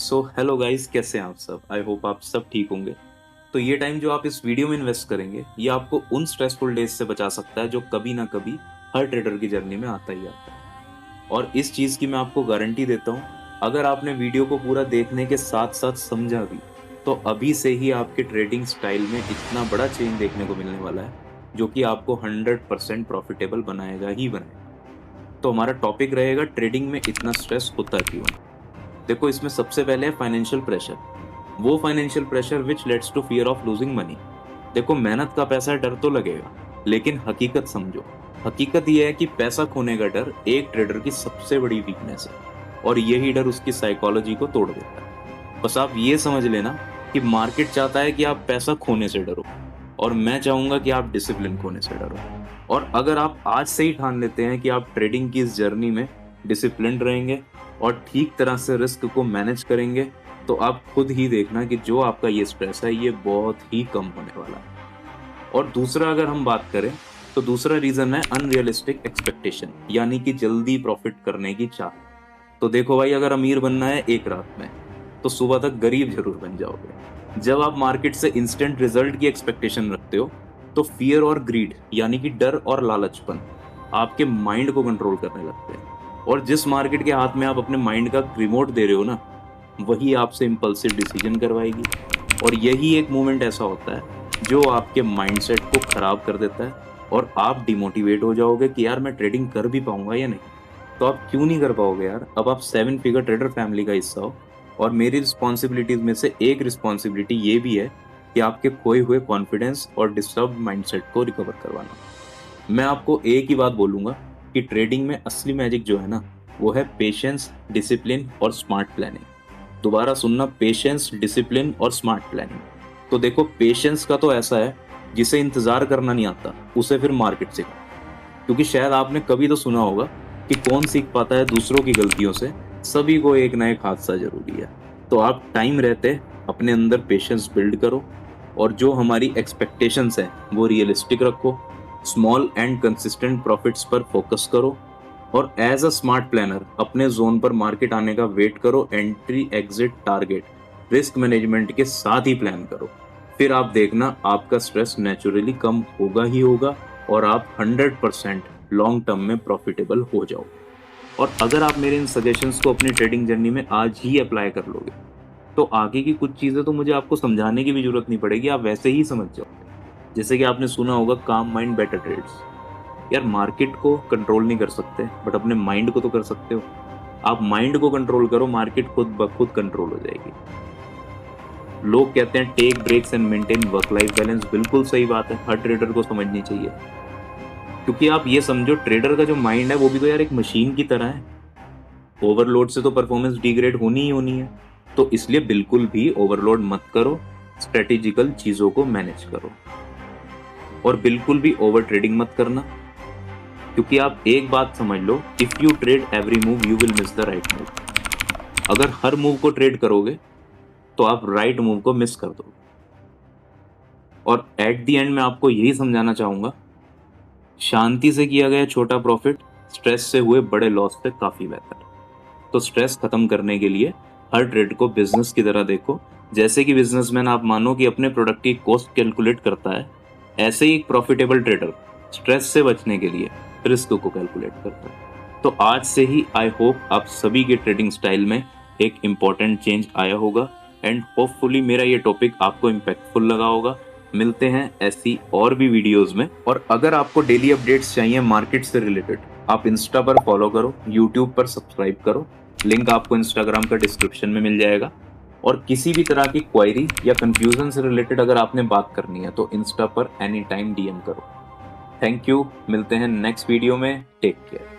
So hello guys, कैसे हैं आप सब? आई होप आप सब ठीक होंगे। तो ये टाइम जो आप इस वीडियो में इन्वेस्ट करेंगे, ये आपको उन स्ट्रेसफुल डेज से बचा सकता है जो कभी ना कभी हर ट्रेडर की जर्नी में आता ही आता है। और इस चीज़ की मैं आपको गारंटी देता हूँ, अगर आपने वीडियो को पूरा देखने के साथ साथ समझा भी, तो अभी से ही आपके ट्रेडिंग स्टाइल में इतना बड़ा चेंज देखने को मिलने वाला है, जो कि आपको 100% प्रॉफिटेबल बनाएगा ही बनाएगा। तो हमारा टॉपिक रहेगा, ट्रेडिंग में इतना स्ट्रेस होता क्यों है। देखो, इसमें सबसे पहले है फाइनेंशियल प्रेशर। वो financial pressure which lets to fear of losing money. देखो, मेहनत का पैसा डर तो लगेगा, लेकिन हकीकत समझो। हकीकत यह है कि पैसा खोने का डर एक ट्रेडर की सबसे बड़ी वीकनेस है, और यही डर उसकी साइकोलॉजी को तोड़ देता है। बस आप ये समझ लेना कि मार्केट चाहता है कि आप पैसा खोने से डरो, और मैं चाहूंगा कि आप डिसिप्लिन खोने से डरो। और अगर आप आज से ही ठान लेते हैं कि आप ट्रेडिंग की इस जर्नी में डिसिप्लिन रहेंगे और ठीक तरह से रिस्क को मैनेज करेंगे, तो आप खुद ही देखना कि जो आपका ये स्ट्रेस है, ये बहुत ही कम होने वाला है। और दूसरा, अगर हम बात करें, तो दूसरा रीजन है अनरियलिस्टिक एक्सपेक्टेशन, यानी कि जल्दी प्रॉफिट करने की चाह। तो देखो भाई, अगर अमीर बनना है एक रात में, तो सुबह तक गरीब जरूर बन जाओगे। जब आप मार्केट से इंस्टेंट रिजल्ट की एक्सपेक्टेशन रखते हो, तो फियर और ग्रीड, यानी कि डर और लालचपन, आपके माइंड को कंट्रोल करने लगते हैं। और जिस मार्केट के हाथ में आप अपने माइंड का रिमोट दे रहे हो ना, वही आपसे इम्पल्सिव डिसीजन करवाएगी। और यही एक मोमेंट ऐसा होता है जो आपके माइंडसेट को खराब कर देता है, और आप डिमोटिवेट हो जाओगे कि यार, मैं ट्रेडिंग कर भी पाऊंगा या नहीं। तो आप क्यों नहीं कर पाओगे यार? अब आप 7 फिगर ट्रेडर फैमिली का हिस्सा हो, और मेरी रिस्पॉन्सिबिलिटीज में से एक रिस्पॉन्सिबिलिटी ये भी है कि आपके खोए हुए कॉन्फिडेंस और डिस्टर्ब माइंडसेट को रिकवर करवाना। मैं आपको एक ही बात बोलूंगा कि ट्रेडिंग में असली मैजिक जो है ना, वो है पेशेंस, डिसिप्लिन और स्मार्ट प्लानिंग। दोबारा सुनना, पेशेंस, डिसिप्लिन और स्मार्ट प्लानिंग। तो देखो, पेशेंस का तो ऐसा है, जिसे इंतजार करना नहीं आता उसे फिर मार्केट सिखा। क्योंकि शायद आपने कभी तो सुना होगा कि कौन सीख पाता है दूसरों की गलतियों से, सभी को एक ना एक हादसा जरूरी है। तो आप टाइम रहते अपने अंदर पेशेंस बिल्ड करो, और जो हमारी एक्सपेक्टेशंस है वो रियलिस्टिक रखो। स्मॉल एंड कंसिस्टेंट प्रॉफिट्स पर फोकस करो, और एज अ स्मार्ट प्लानर अपने जोन पर मार्केट आने का वेट करो। Entry, exit, target, risk management के साथ ही प्लान करो। फिर आप देखना, आपका स्ट्रेस नेचुरली कम होगा ही होगा, और आप 100% लॉन्ग टर्म में प्रॉफिटेबल हो जाओ। और अगर आप मेरे इन सजेशंस को अपनी ट्रेडिंग जर्नी में आज ही अप्लाई कर लोगे, तो आगे की कुछ चीज़ें तो मुझे आपको समझाने की भी जरूरत नहीं पड़ेगी, आप वैसे ही समझ जाओगे। जैसे कि आपने सुना होगा, काम माइंड बेटर ट्रेड्स। यार, मार्केट को कंट्रोल नहीं कर सकते, बट अपने माइंड को तो कर सकते हो। आप माइंड को कंट्रोल करो, मार्केट खुद ब खुद कंट्रोल हो जाएगी। लोग कहते हैं take breaks and maintain work life balance. बिल्कुल सही बात है, हर ट्रेडर को समझनी चाहिए। क्योंकि आप ये समझो, ट्रेडर का जो माइंड है वो भी तो यार एक मशीन की तरह है। ओवरलोड से तो परफॉर्मेंस डिग्रेड होनी ही होनी है। तो इसलिए बिल्कुल भी ओवरलोड मत करो, स्ट्रेटेजिकल चीजों को मैनेज करो, और बिल्कुल भी ओवर ट्रेडिंग मत करना। क्योंकि आप एक बात समझ लो, if you trade every move you will miss the right move. अगर हर मूव को ट्रेड करोगे, तो आप राइट मूव को मिस कर दोगे। और एट द एंड मैं आपको यही समझाना चाहूंगा, शांति से किया गया छोटा प्रॉफिट स्ट्रेस से हुए बड़े लॉस से काफी बेहतर है। तो स्ट्रेस खत्म करने के लिए हर ट्रेड को बिजनेस की तरह देखो। जैसे कि बिजनेसमैन आप मानो कि अपने प्रोडक्ट की कॉस्ट कैलकुलेट करता है, ऐसे ही एक प्रॉफिटेबल ट्रेडर स्ट्रेस से बचने के लिए रिस्क को कैलकुलेट करता है। तो आज से ही आई होप आप सभी के ट्रेडिंग स्टाइल में एक इम्पॉर्टेंट चेंज आया होगा, एंड होपफुली मेरा ये टॉपिक आपको इम्पैक्टफुल लगा होगा। मिलते हैं ऐसी और भी वीडियोस में। और अगर आपको डेली अपडेट्स चाहिए मार्केट से रिलेटेड, आप इंस्टा पर फॉलो करो, यूट्यूब पर सब्सक्राइब करो। लिंक आपको इंस्टाग्राम का डिस्क्रिप्शन में मिल जाएगा। और किसी भी तरह की क्वेरी या कंफ्यूजन से रिलेटेड अगर आपने बात करनी है, तो इंस्टा पर एनी टाइम डीएम करो। थैंक यू, मिलते हैं नेक्स्ट वीडियो में। Take care.